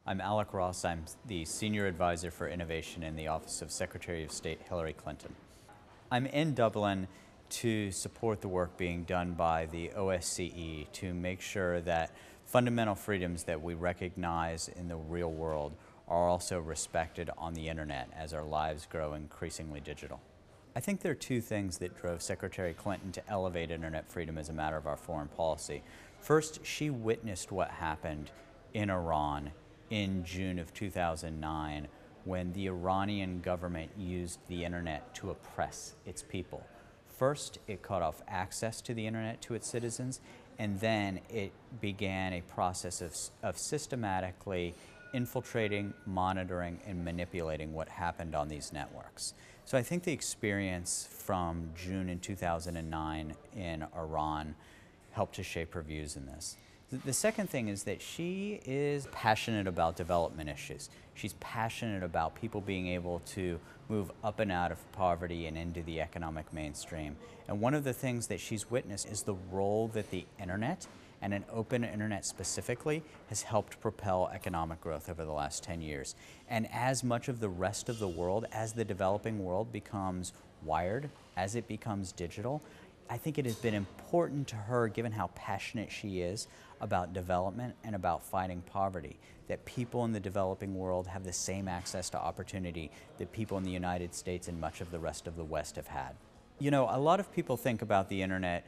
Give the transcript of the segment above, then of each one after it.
I'm Alec Ross. I'm the Senior Advisor for Innovation in the Office of Secretary of State Hillary Clinton. I'm in Dublin to support the work being done by the OSCE to make sure that fundamental freedoms that we recognize in the real world are also respected on the internet as our lives grow increasingly digital. I think there are two things that drove Secretary Clinton to elevate internet freedom as a matter of our foreign policy. First, she witnessed what happened in Iran in June of 2009 when the Iranian government used the internet to oppress its people. First, it cut off access to the internet to its citizens, and then it began a process of systematically infiltrating, monitoring, and manipulating what happened on these networks. So I think the experience from June in 2009 in Iran helped to shape her views in this. The second thing is that she is passionate about development issues. She's passionate about people being able to move up and out of poverty and into the economic mainstream. And one of the things that she's witnessed is the role that the internet, and an open internet specifically, has helped propel economic growth over the last 10 years. And as much of the rest of the world, as the developing world becomes wired, as it becomes digital, I think it has been important to her, given how passionate she is about development and about fighting poverty, that people in the developing world have the same access to opportunity that people in the United States and much of the rest of the West have had. You know, a lot of people think about the internet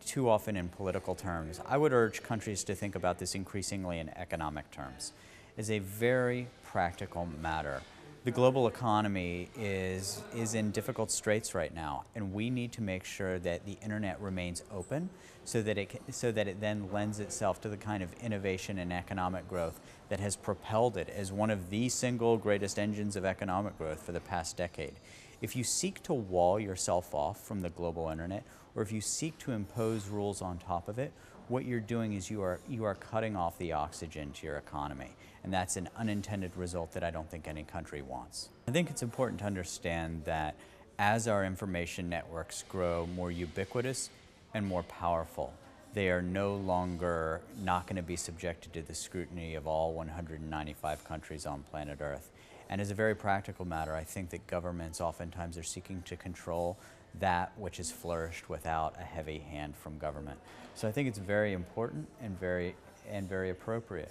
too often in political terms. I would urge countries to think about this increasingly in economic terms. As a very practical matter, the global economy is in difficult straits right now, and we need to make sure that the internet remains open so that it then lends itself to the kind of innovation and economic growth that has propelled it as one of the single greatest engines of economic growth for the past decade. If you seek to wall yourself off from the global internet, or if you seek to impose rules on top of it, what you're doing is you are cutting off the oxygen to your economy. And that's an unintended result that I don't think any country wants. I think it's important to understand that as our information networks grow more ubiquitous and more powerful, they are no longer not going to be subjected to the scrutiny of all 195 countries on planet Earth. And as a very practical matter, I think that governments oftentimes are seeking to control that which has flourished without a heavy hand from government. So I think it's very important and very appropriate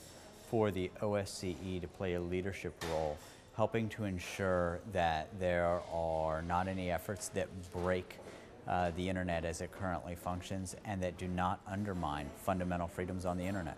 for the OSCE to play a leadership role, helping to ensure that there are not any efforts that break the internet as it currently functions and that do not undermine fundamental freedoms on the internet.